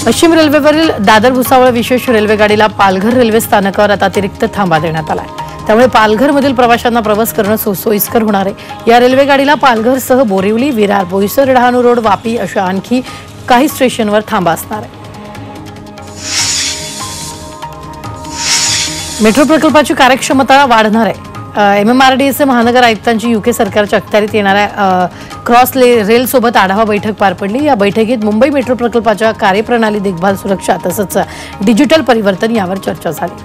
पश्चिम रेल्वेवरील दादर भुसावळ विशेष रेल्वे गाडीला पालघर रेल्वे स्थानकावर आता अतिरिक्त थांबा देण्यात आला आहे। त्यामुळे पालघरमधील प्रवाशांना प्रवास करणं सोयीस्कर होणार आहे। या रेल्वे गाडीला पालघरसह बोरिवली, विरार, बोईसर, डहाणू रोड, वापी अशा आणखी काही स्टेशनवर थांबा असणार आहे। मेट्रो प्रकल्पाची कार्यक्षमता वाढणार आहे। MMRDAचे महानगर आयुक्तांची UK सरकारच्या अखत्यारीत येणाऱ्या क्रॉस रेल सोबत आढावा बैठक पार पडली। या बैठकीत मुंबई मेट्रो प्रकल्पाच्या कार्यप्रणाली, देखभाल, सुरक्षा तसंच डिजिटल परिवर्तन यावर चर्चा झाली।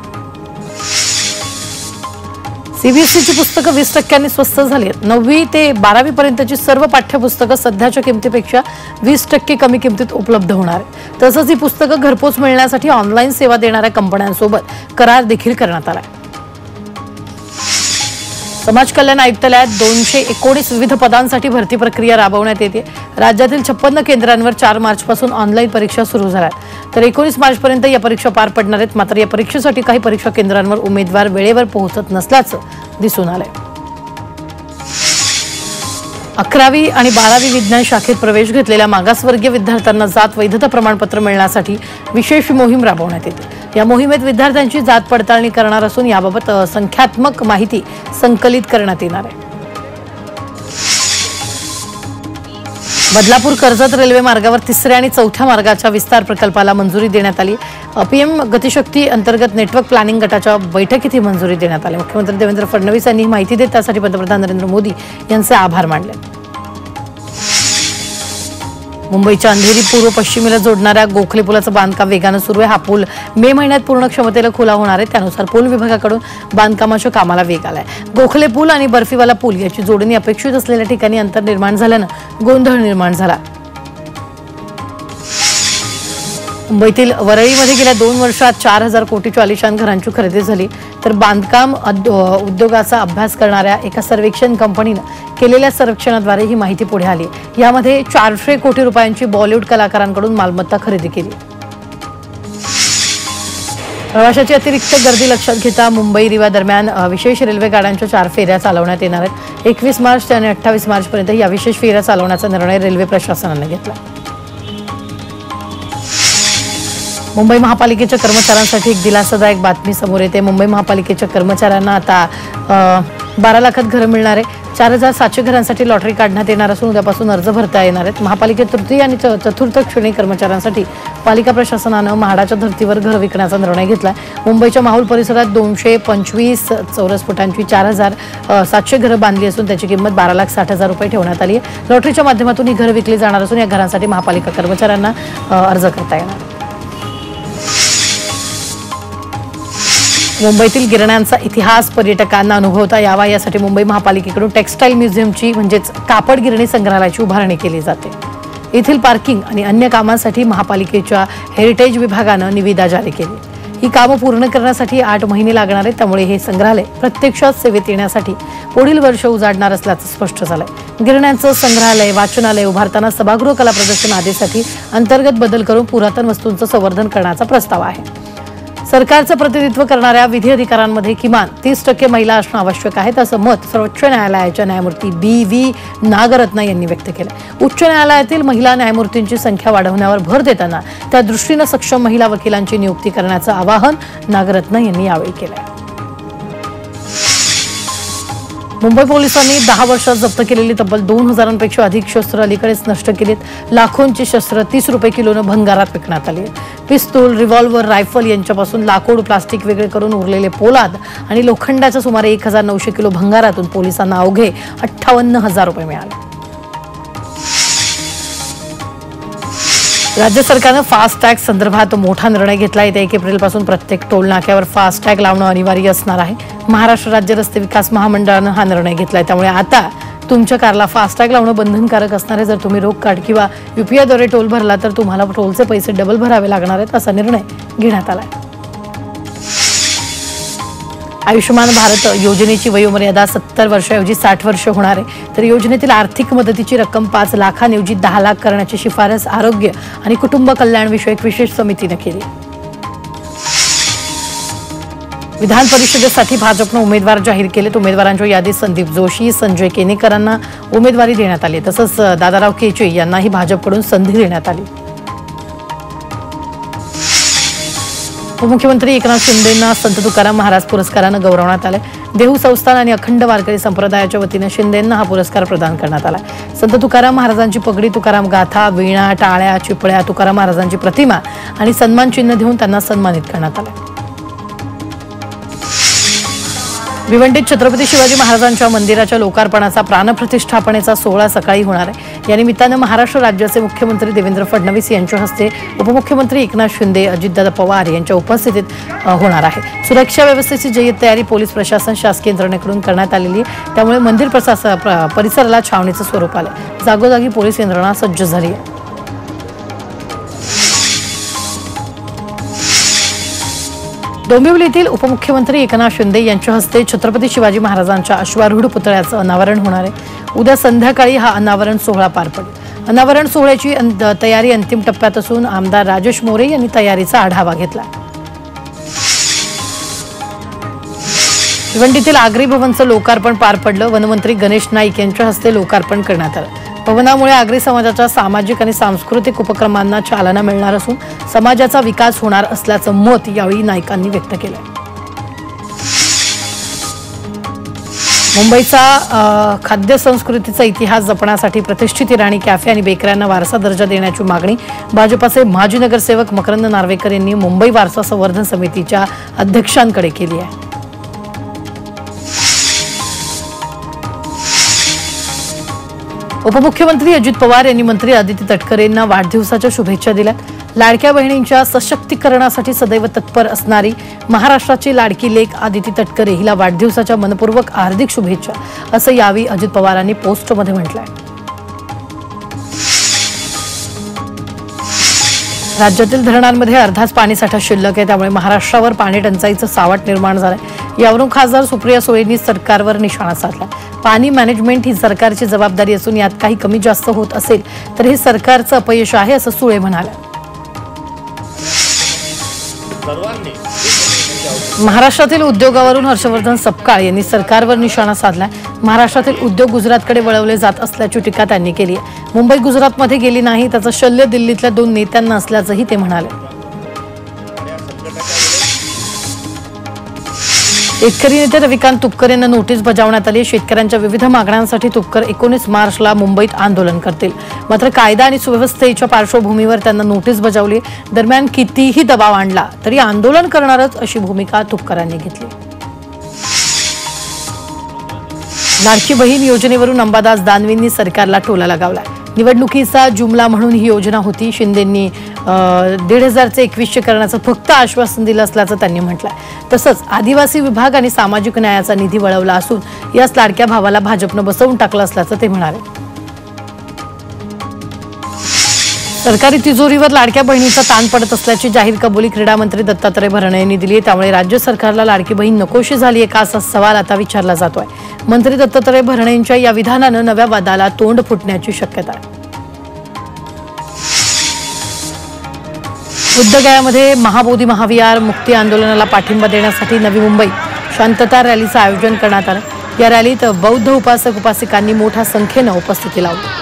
CBSEची पुस्तकं 20% स्वस्त झाली आहेत। 9वी ते 12वी पर्यंतची सर्व पाठ्यपुस्तकं सध्याच्या किमतीपेक्षा 20% कमी किमतीत उपलब्ध होणार आहेत। तसंच ही पुस्तकं घरपोच मिळण्यासाठी ऑनलाईन सेवा देणाऱ्या कंपन्यांसोबत करार देखील करण्यात आला आहे। समाज कल्याण आयुक्तालयात 219 विविध पदांसाठी भरती प्रक्रिया राबवण्यात येते। राज्यातील 56 केंद्रांवर 4 मार्चपासून ऑनलाईन परीक्षा सुरू झाल्या आहेत, तर 19 मार्चपर्यंत या परीक्षा पार पडणार आहेत। मात्र या परीक्षेसाठी काही परीक्षा केंद्रांवर उमेदवार वेळेवर पोहोचत नसल्याचं दिसून आलंय। 11वी आणि 12वी विज्ञान शाखेत प्रवेश घेतलेल्या मागासवर्गीय विद्यार्थ्यांना जात वैधता प्रमाणपत्र मिळण्यासाठी विशेष मोहीम राबवण्यात येते। या मोहिमेत विद्यार्थ्यांची जात पडताळणी करणार असून याबाबत संख्यात्मक माहिती संकलित करण्यात येणार आहे। बदलापूर कर्जत रेल्वे मार्गावर 3ऱ्या आणि 4थ्या मार्गाच्या विस्तार प्रकल्पाला मंजुरी देण्यात आली। PM गतिशक्ती अंतर्गत नेटवर्क प्लॅनिंग गटाच्या बैठकीत ही मंजुरी देण्यात आली। मुख्यमंत्री देवेंद्र फडणवीस यांनी माहिती देत त्यासाठी पंतप्रधान नरेंद्र मोदी यांचे आभार मानले। मुंबईच्या अंधेरी पूर्व पश्चिमेला जोडणाऱ्या गोखले पुलाचं बांधकाम वेगानं सुरू आहे। हा पूल मे महिन्यात पूर्ण क्षमतेला खुला होणार आहे। त्यानुसार पूल विभागाकडून बांधकामाच्या कामाला वेग आलाय। गोखले पूल आणि बर्फीवाला पूल याची जोडणी अपेक्षित असलेल्या ठिकाणी अंतर निर्माण झाल्यानं गोंधळ निर्माण झाला। मुंबईतील वरळीमध्ये गेल्या 2 वर्षात 4000 कोटीच्या आलिशान घरांची खरेदी झाली, तर बांधकाम उद्योगाचा अभ्यास करणाऱ्या एका सर्वेक्षण कंपनीनं केलेल्या सर्वेक्षणाद्वारे ही माहिती पुढे आली। यामध्ये 400 कोटी रुपयांची बॉलिवूड कलाकारांकडून मालमत्ता खरेदी केली। प्रवाशाची अतिरिक्त गर्दी लक्षात घेता मुंबई रिवा दरम्यान विशेष रेल्वे गाड्यांच्या 4 फेऱ्या चालवण्यात येणार आहेत। 21 मार्च आणि 28 मार्चपर्यंत या विशेष फेऱ्या चालवण्याचा निर्णय रेल्वे प्रशासनाने घेतला। मुंबई महापालिकेच्या कर्मचाऱ्यांसाठी एक दिलासादायक बातमी समोर येते। मुंबई महापालिकेच्या कर्मचाऱ्यांना आता 12 लाखात घरं मिळणार आहे। 4700 घरांसाठी लॉटरी काढण्यात येणार असून उद्यापासून अर्ज भरता येणार आहेत। महापालिकेत तृतीय आणि चतुर्थ श्रेणी कर्मचाऱ्यांसाठी पालिका प्रशासनानं म्हाडाच्या धर्तीवर घर विकण्याचा निर्णय घेतला। मुंबईच्या माहुल परिसरात 225 चौरस फुटांची 4700 घरं बांधली असून त्याची किंमत 12,60,000 रुपये ठेवण्यात आली आहे। लॉटरीच्या माध्यमातून ही घरं विकली जाणार असून या घरांसाठी महापालिका कर्मचाऱ्यांना अर्ज करता येणार। मुंबईतील गिरण्यांचा इतिहास पर्यटकांना अनुभवता यावा यासाठी मुंबई महापालिकेकडून टेक्सटाईल म्युझियमची म्हणजेच कापड गिरणी संग्रहालयाची उभारणी केली जाते। येथील पार्किंग आणि अन्य कामांसाठी महापालिकेच्या हेरिटेज विभागानं निविदा जारी केली। ही कामं पूर्ण करण्यासाठी 8 महिने लागणार आहेत। त्यामुळे हे संग्रहालय प्रत्यक्षात सेवेत येण्यासाठी पुढील वर्ष उजाडणार असल्याचं स्पष्ट झालंय। गिरण्यांचं संग्रहालय, वाचनालय उभारताना सभागृह कला प्रदर्शन आदीसाठी अंतर्गत बदल करून पुरातन वस्तूंचं संवर्धन करण्याचा प्रस्ताव आहे। सरकारचं प्रतिनिधित्व करणाऱ्या विधी अधिकाऱ्यांमध्ये किमान 30% महिला असणं आवश्यक आहे, असं मत सर्वोच्च न्यायालयाच्या न्यायमूर्ती BV नागरत्न यांनी व्यक्त केलं। उच्च न्यायालयातील महिला न्यायमूर्तींची संख्या वाढवण्यावर भर देताना त्या दृष्टीनं सक्षम महिला वकिलांची नियुक्ती करण्याचं आवाहन नागरत्न यांनी यावेळी केलं। मुंबई पोलिसांनी 10 वर्षात जप्त केलेली तब्बल 2000पेक्षा अधिक शस्त्र अलीकडेच नष्ट केलीत। लाखोंची शस्त्र 30 रुपये किलोनं भंगारात विकण्यात आली। पिस्तूल, रिव्हॉल्व्हर, रायफल यांच्यापासून लाकूड, प्लास्टिक वेगळे करून उरलेले पोलाद आणि लोखंडाच्या सुमारे 1900 किलो भंगारातून पोलिसांना अवघे 58,000 रुपये मिळाले। राज्य सरकारनं फास्टॅग संदर्भात मोठा निर्णय घेतला आहे। 1 एप्रिलपासून प्रत्येक टोल नाक्यावर फास्टॅग लावणं अनिवार्य असणार आहे। महाराष्ट्र राज्य रस्ते विकास महामंडळानं हा निर्णय घेतलाय। त्यामुळे आता तुमच्या कारला फास्टॅग लावणं बंधनकारक असणार आहे। जर तुम्ही रोख कार्ड किंवा UPI द्वारे टोल भरला तर तुम्हाला टोलचे पैसे डबल भरावे लागणार आहेत, असा निर्णय घेण्यात आलाय। आयुष्यमान भारत योजनेची वयोमर्यादा 70 वर्षाऐवजी 60 वर्ष होणार आहे। तर योजनेतील आर्थिक मदतीची रक्कम 5 लाखांऐवजी 10 लाख करण्याची शिफारस आरोग्य आणि कुटुंब कल्याण विषयक विशेष समितीने केली। विधान परिषदेसाठी भाजपने उमेदवार जाहीर केलेत। उमेदवारांच्या यादीत संदीप जोशी, संजय केनेकरांना उमेदवारी देण्यात आली। तसंच दादाराव केचे यांनाही भाजपकडून संधी देण्यात आली। उपमुख्यमंत्री एकनाथ शिंदेंना संत तुकाराम महाराज पुरस्कारानं गौरवण्यात आले। देहू संस्थान आणि अखंड वारकरी संप्रदायाच्या वतीने शिंदेंना हा पुरस्कार प्रदान करण्यात आला। संत तुकाराम महाराजांची पगडी, तुकाराम गाथा, वीणा, टाळ्या, चिपळ्या, तुकाराम महाराजांची प्रतिमा आणि सन्मान चिन्ह देऊन त्यांना सन्मानित करण्यात आले। भिवंडीत छत्रपती शिवाजी महाराजांच्या मंदिराच्या लोकार्पणाचा प्राणप्रतिष्ठापनेचा सोहळा सकाळी होणार आहे। या निमित्तानं महाराष्ट्र राज्याचे मुख्यमंत्री देवेंद्र फडणवीस यांच्या हस्ते उपमुख्यमंत्री एकनाथ शिंदे, अजितदादा पवार यांच्या उपस्थितीत होणार आहे। सुरक्षा व्यवस्थेची जय्यत तयारी पोलीस प्रशासन, शासकीय यंत्रणेकडून करण्यात आलेली आहे। त्यामुळे मंदिर परिसराला छावणीचं स्वरूप आलं। जागोजागी पोलीस यंत्रणा सज्ज झाली आहे। डोंबिवली येथील उपमुख्यमंत्री एकनाथ शिंदे यांच्या हस्ते छत्रपती शिवाजी महाराजांच्या अश्वारूढ पुतळ्याचं अनावरण होणार आहे। उद्या संध्याकाळी हा अनावरण सोहळा पार पडेल। अनावरण सोहळ्याची तयारी अंतिम टप्प्यात असून आमदार राजेश मोरे यांनी तयारीचा आढावा घेतला। भिवंडीतील आगरी भवनचं लोकार्पण पार पडलं। वनमंत्री गणेश नाईक यांच्या हस्ते लोकार्पण करण्यात आलं। भवनामुळे आगरी समाजाच्या सामाजिक आणि सांस्कृतिक उपक्रमांना चालना मिळणार असून समाजाचा विकास होणार असल्याचं मत यावेळी नाईकांनी व्यक्त केलं। मुंबईचा खाद्य संस्कृतीचा इतिहास जपण्यासाठी प्रतिष्ठित इराणी कॅफे आणि बेकऱ्यांना वारसा दर्जा देण्याची मागणी भाजपाचे माजी नगरसेवक मकरंद नार्वेकर यांनी मुंबई वारसा संवर्धन समितीच्या अध्यक्षांकडे केली आहे। उपमुख्यमंत्री अजित पवार यांनी मंत्री आदिती तटकरेंना वाढदिवसाच्या शुभेच्छा दिल्या। लाडक्या बहिणींच्या सशक्तीकरणासाठी सदैव तत्पर असणारी महाराष्ट्राची लाडकी लेक आदिती तटकरे हिला वाढदिवसाच्या मनपूर्वक हार्दिक शुभेच्छा असं यावेळी अजित पवारांनी पोस्टमध्ये म्हटलंय। राज्यातील धरणांमध्ये अर्धाच पाणीसाठा शिल्लक आहे। त्यामुळे महाराष्ट्रावर पाणी टंचाईचं सावट निर्माण झालंय। यावरून खासदार सुप्रिया सुळेंनी सरकारवर निशाणा साधला। पाणी मॅनेजमेंट ही सरकारची जबाबदारी असून यात काही कमी जास्त होत असेल तर हे सरकारचं अपयश आहे असं सुळे म्हणाले। महाराष्ट्रातील उद्योगावरून हर्षवर्धन सपकाळ यांनी सरकारवर निशाणा साधलाय। महाराष्ट्रातील उद्योग गुजरातकडे वळवले जात असल्याची टीका त्यांनी केली आहे। मुंबई गुजरातमध्ये गेली नाही त्याचं शल्य दिल्लीतल्या 2 नेत्यांना असल्याचंही ते म्हणाले। शेतकरी नेते रविकांत तुपकर यांना नोटीस बजावण्यात आली। शेतकऱ्यांच्या विविध मागण्यांसाठी तुपकर 19 मार्चला मुंबईत आंदोलन करतील। मात्र कायदा आणि सुव्यवस्थेच्या पार्श्वभूमीवर त्यांना नोटीस बजावली। दरम्यान कितीही दबाव आणला तरी आंदोलन करणारच अशी भूमिका तुपकरांनी घेतली। लाडकी बहीण योजनेवरून अंबादास दानवेंनी सरकारला टोला लगावला। निवडणुकीचा जुमला म्हणून ही योजना होती। शिंदेंनी 1,500चे 2100 करण्याचं फक्त आश्वासन दिलं असल्याचं त्यांनी म्हटलंय। तसंच आदिवासी विभाग आणि सामाजिक न्यायाचा निधी वळवला असून याच लाडक्या भावाला भाजपनं बसवून टाकलं असल्याचं ते म्हणाले। सरकारी तिजोरीवर लाडक्या बहिणीचा ताण पडत असल्याची जाहीर कबुली क्रीडा मंत्री दत्तात्रय भरणे यांनी दिली। त्यामुळे राज्य सरकारला लाडकी बहीण नकोशी झाली आहे का असा सवाल आता विचारला जातोय। मंत्री दत्तात्रय भरणे यांच्या या विधानानं नव्या वादाला तोंड फुटण्याची शक्यता आहे। बुद्धगयामध्ये महाबोधी महाविहार मुक्ती आंदोलनाला पाठिंबा देण्यासाठी नवी मुंबई शांतता रॅलीचं आयोजन करण्यात आलं। या रॅलीत बौद्ध उपासक उपासिकांनी मोठ्या संख्येनं उपस्थिती लावली।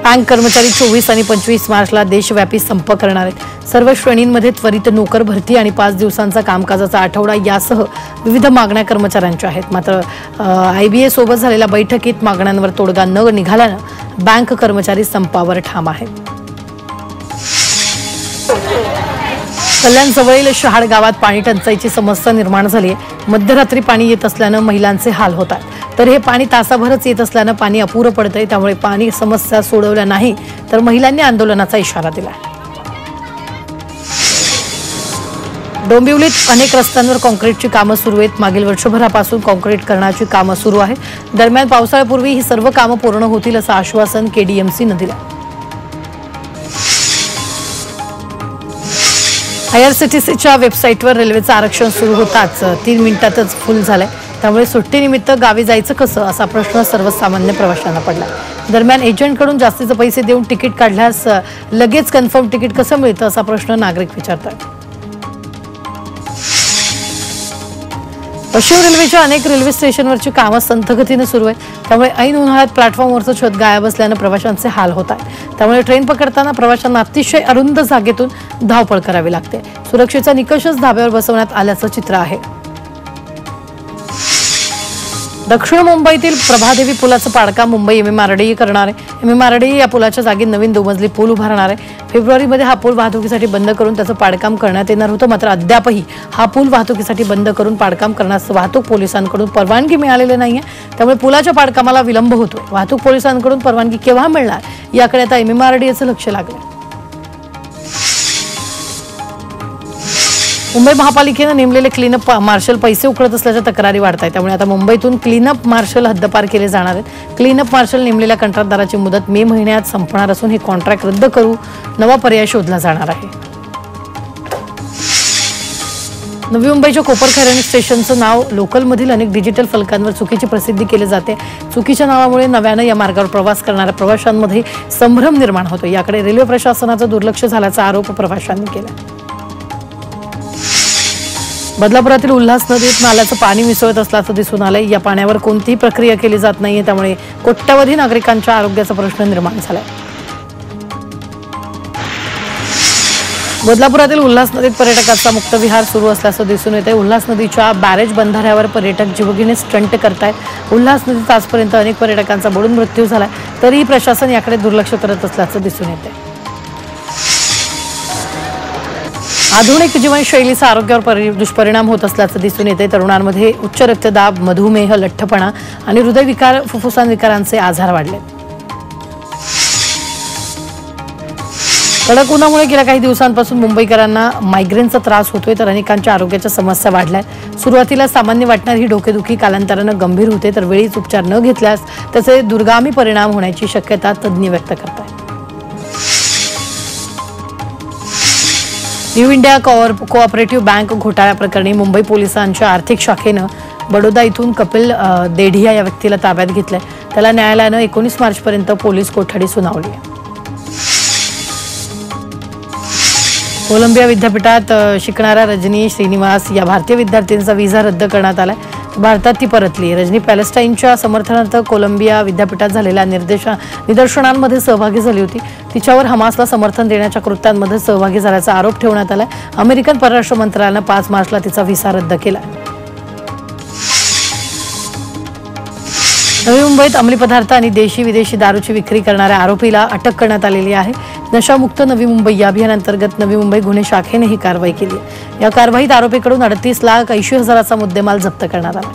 बँक कर्मचारी 24 आणि 25 मार्चला देशव्यापी संप करणार आहेत। सर्व श्रेणींमध्ये त्वरित नोकर भरती आणि 5 दिवसांचा कामकाजाचा आठवडा यासह विविध मागण्या कर्मचाऱ्यांच्या आहेत। मात्र IBA सोबत झालेल्या बैठकीत मागण्यांवर तोडगा न निघाल्यानं बँक कर्मचारी संपावर ठाम आहेत। कल्याण जवळील शहाड गावात पाणी टंचाईची समस्या निर्माण झाली आहे। मध्यरात्री पाणी येत असल्यानं महिलांचे हाल होत आहेत। तर हे पाणी तासाभरच येत असल्यानं पाणी अपुरं पडतंय। त्यामुळे पाणी समस्या सोडवल्या नाही तर महिलांनी आंदोलनाचा इशारा दिला। डोंबिवलीत अनेक रस्त्यांवर काँक्रीटची कामं सुरू आहेत। मागील वर्षभरापासून काँक्रीट करण्याची कामं सुरू आहेत। दरम्यान पावसाळ्यापूर्वी ही सर्व कामं पूर्ण होतील असं आश्वासन KDMCनं दिलं। IRCTCच्या वेबसाईटवर रेल्वेचं आरक्षण सुरू होताच 3 मिनिटातच फुल झालंय। त्यामुळे सुट्टीनिमित्त गावी जायचं कसं असा प्रश्न सर्वसामान्य प्रवाशांना पडला। दरम्यान एजंटकडून जास्तीचे पैसे देऊन तिकीट काढल्यास लगेच कन्फर्म तिकीट कसं मिळतं असा प्रश्न नागरिक विचारतात। पश्चिम रेल्वेच्या अनेक रेल्वे स्टेशनवरची कामं संथ गतीने सुरू आहेत। त्यामुळे ऐन उन्हाळ्यात प्लॅटफॉर्मवरचं छत गायब असल्यानं प्रवाशांचे हाल होत आहेत। त्यामुळे ट्रेन पकडताना प्रवाशांना अतिशय अरुंद जागेतून धावपळ करावी लागते। सुरक्षेचा निकषच धाब्यावर बसवण्यात आल्याचं चित्र आहे। दक्षिण मुंबईतील प्रभादेवी पुलाचं पाडकाम मुंबई MMRDA करणार आहे। MMRDA या पुलाच्या जागी नवीन दुमजली पूल उभारणार आहे। फेब्रुवारीमध्ये हा पूल वाहतुकीसाठी बंद करून त्याचं पाडकाम करण्यात येणार होतं, मात्र अद्यापही हा पूल वाहतुकीसाठी बंद करून पाडकाम करण्यास वाहतूक पोलिसांकडून परवानगी मिळालेली नाहीये। त्यामुळे पुलाच्या पाडकामाला विलंब होतोय। वाहतूक पोलिसांकडून परवानगी केव्हा मिळणार याकडे आता MMRDAचं लक्ष लागलंय। मुंबई महापालिकेनं नेमलेले क्लीनअप मार्शल पैसे उकळत असल्याच्या तक्रारी वाढत आहेत। त्यामुळे आता मुंबईतून क्लीनअप मार्शल हद्दपार केले जाणार आहेत। क्लीनअप मार्शल नेमलेल्या कंत्राटदाराची मुदत मे महिन्यात संपणार असून हे कॉन्ट्रॅक्ट रद्द करू नवा पर्याय शोधला जाणार आहे। नवी मुंबईच्या कोपरखैरणे स्टेशनचं नाव लोकलमधील अनेक डिजिटल फलकांवर चुकीची प्रसिद्धी केली जाते। चुकीच्या नावामुळे नव्यानं या मार्गावर प्रवास करणाऱ्या प्रवाशांमध्ये संभ्रम निर्माण होतो। याकडे रेल्वे प्रशासनाचं दुर्लक्ष झाल्याचा आरोप प्रवाशांनी केला। बदलापुरातील उल्हास नदीत नाल्याचं पाणी मिसळत असल्याचं दिसून आलंय। या पाण्यावर कोणतीही प्रक्रिया केली जात नाहीये, त्यामुळे कोट्यवधी नागरिकांच्या आरोग्याचा प्रश्न निर्माण झालाय। बदलापुरातील उल्हास नदीत पर्यटकांचा मुक्त विहार सुरू असल्याचं दिसून येतंय। उल्हास नदीच्या बॅरेज बंधाऱ्यावर पर्यटक जीवघेणे स्टंट करतायत। उल्हास नदीत आजपर्यंत अनेक पर्यटकांचा बुडून मृत्यू झालाय, तरीही प्रशासन याकडे दुर्लक्ष करत असल्याचं दिसून येतंय। आधुनिक जीवनशैलीचा आरोग्यावर दुष्परिणाम होत असल्याचं दिसून येते। तरुणांमध्ये उच्च रक्तदाब, मधुमेह, लठ्ठपणा आणि हृदयविकार, फुफ्फुसांविकारांचे आजार वाढले। कडक उन्हामुळे गेल्या काही दिवसांपासून मुंबईकरांना मायग्रेनचा त्रास होतोय, तर अनेकांच्या आरोग्याच्या समस्या वाढल्यात। सुरुवातीला सामान्य वाटणारी ही डोकेदुखी कालांतरानं गंभीर होते, तर वेळीच उपचार न घेतल्यास त्याचे दुर्गामी परिणाम होण्याची शक्यता तज्ज्ञ व्यक्त करतात। न्यू इंडिया कोऑपरेटिव्ह बँक घोटाळा प्रकरणी मुंबई पोलिसांच्या आर्थिक शाखेनं बडोदा इथून कपिल देढिया या व्यक्तीला ताब्यात घेतलंय। त्याला न्यायालयानं 19 मार्चपर्यंत पोलीस कोठडी सुनावली आहे। कोलंबिया विद्यापीठात शिकणाऱ्या रजनी श्रीनिवास या भारतीय विद्यार्थ्यांचा व्हिसा रद्द करण्यात आलाय। भारतात ती परतली। रजनी पॅलेस्टाईनच्या समर्थनार्थ कोलंबिया विद्यापीठात झालेल्या निदर्शनांमध्ये सहभागी झाली होती। तिच्यावर हमासला समर्थन देण्याच्या कृत्यांमध्ये सहभागी झाल्याचा आरोप ठेवण्यात आलाय। अमेरिकन परराष्ट्र मंत्रालयानं 5 मार्चला तिचा व्हिसा रद्द केला। नवी मुंबईत अंमली पदार्थ आणि देशी विदेशी दारूची विक्री करणाऱ्या आरोपीला अटक करण्यात आलेली आहे। नशामुक्त नवी मुंबई या अभियानांतर्गत नवी मुंबई गुन्हे शाखेने ही कारवाई केली। या कारवाईत आरोपीकडून 38,80,000चा मुद्देमाल जप्त करण्यात आला।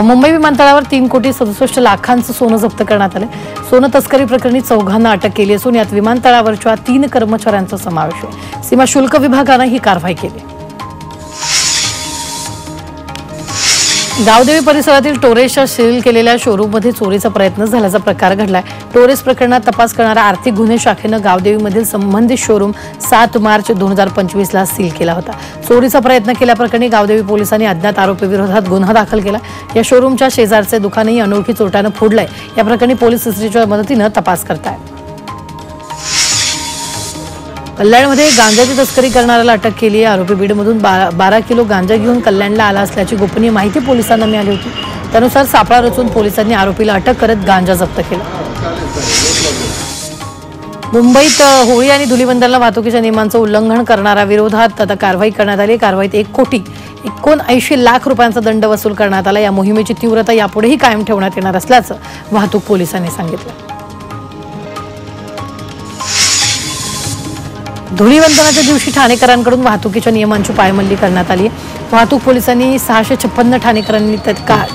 मुंबई विमानतळावर 3,67,00,000चं सोनं जप्त करण्यात आले। सोनं तस्करी प्रकरणी 4घांना अटक केली असून यात विमानतळावरच्या 3 कर्मचाऱ्यांचा समावेश आहे। सीमा शुल्क विभागानं ही कारवाई केली। गावदेवी परिसरातील टोरेसच्या सील केलेल्या शोरूममध्ये चोरीचा प्रयत्न झाल्याचा प्रकार घडलाय। टोरेस प्रकरणात तपास करणाऱ्या आर्थिक गुन्हे शाखेनं गावदेवीमधील संबंधित शोरूम 7 मार्च 2025ला सील केला होता। चोरीचा प्रयत्न केल्याप्रकरणी गावदेवी पोलिसांनी अज्ञात आरोपीविरोधात गुन्हा दाखल केला। या शोरूमच्या शेजारचे दुकानही अनोळखी चोरट्यानं फोडलंय। या प्रकरणी पोलीस सीसीटीव्हीच्या मदतीनं तपास करतायत। कल्याणमध्ये गांजाची तस्करी करणाऱ्याला अटक केली आहे। आरोपी बीडमधून 12 किलो गांजा घेऊन कल्याणला आला असल्याची गोपनीय माहिती पोलिसांना मिळाली होती। त्यानुसार सापळा रचून पोलिसांनी आरोपीला अटक करत गांजा जप्त केला। मुंबईत होळी आणि धुलीवंदनला वाहतुकीच्या नियमांचं उल्लंघन करणाऱ्या विरोधात आता कारवाई करण्यात आली। कारवाईत 1,79,00,000 रुपयांचा दंड वसूल करण्यात आला। या मोहिमेची तीव्रता यापुढेही कायम ठेवण्यात येणार असल्याचं वाहतूक पोलिसांनी सांगितलं। धुलीवंदनाच्या दिवशी ठाणेकरांकडून वाहतुकीच्या नियमांची पायमल्ली करण्यात आली आहे। वाहतूक पोलिसांनी 656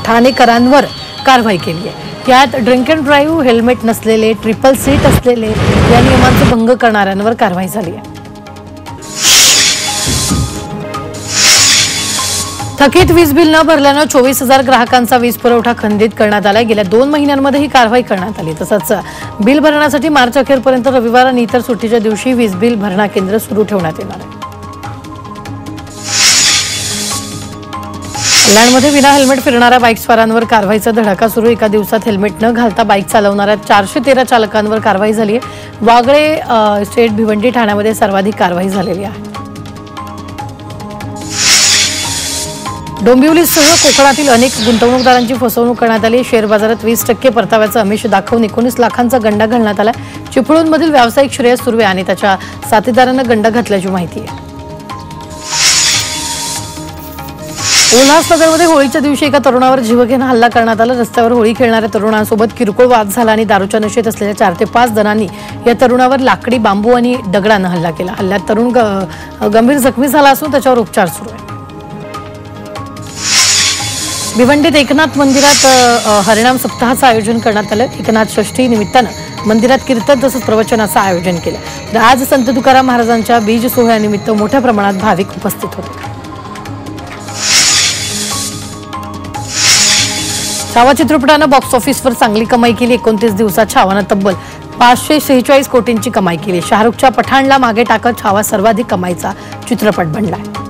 ठाणेकरांवर कारवाई केली आहे। यात ड्रिंक अँड ड्राईव्ह, हेल्मेट नसलेले, ट्रिपल सीट असलेले या नियमांचा भंग करणाऱ्यांवर कारवाई झाली आहे। थकीत वीज बिल न भरल्यानं 24,000 ग्राहकांचा वीज पुरवठा खंडित करण्यात आला। गेल्या 2 महिन्यांमध्ये ही कारवाई करण्यात आली। तसंच बिल भरण्यासाठी मार्च अखेरपर्यंत रविवार आणि इतर सुट्टीच्या दिवशी वीज बिल भरणा केंद्र सुरू ठेवण्यात येणार आहे। कल्याणमध्ये विना हेल्मेट फिरणाऱ्या बाईकस्वारांवर कारवाईचा धडाका सुरू। एका दिवसात हेल्मेट न घालता बाईक चालवणाऱ्या 413 चालकांवर कारवाई झाली आहे। वागळे स्टेट भिवंडी ठाण्यामध्ये सर्वाधिक कारवाई झालेली आहे। डोंबिवलीसह कोकणातील अनेक गुंतवणूकदारांची फसवणूक करण्यात आली। शेअर बाजारात 20% परताव्याचा आमिष दाखवून 19 लाखांचा गंडा घालण्यात आला। चिपळूणमधील व्यावसायिक श्रेयस सुर्वे आणि त्याच्या साथीदारांना गंडा घातल्याची माहिती आहे। उल्हासनगरमध्ये होळीच्या दिवशी एका तरुणावर जीवघेणा हल्ला करण्यात आला। रस्त्यावर होळी खेळणाऱ्या तरुणांसोबत किरकोळ वाद झाला आणि दारूच्या नशेत असलेल्या 4 ते 5 जणांनी या तरुणावर लाकडी, बांबू आणि दगडानं हल्ला केला। हल्ल्यात तरुण गंभीर जखमी झाला असून त्याच्यावर उपचार सुरू आहेत। भिवंडीत एकनाथ मंदिरात हरिनाम सप्ताहाचं आयोजन करण्यात आलं। एकनाथ षष्ठी निमित्तानं मंदिरात कीर्तन तसंच प्रवचनाचं आयोजन केलं। तर आज संत तुकाराम महाराजांच्या बीज सोहळ्यानिमित्त मोठ्या प्रमाणात भाविक उपस्थित होते। छावा चित्रपटानं बॉक्स ऑफिसवर चांगली कमाई केली। 29 दिवसात छावानं तब्बल 546 कोटींची कमाई केली। शाहरुखच्या पठाणला मागे टाकत छावा सर्वाधिक कमाईचा चित्रपट बनलाय।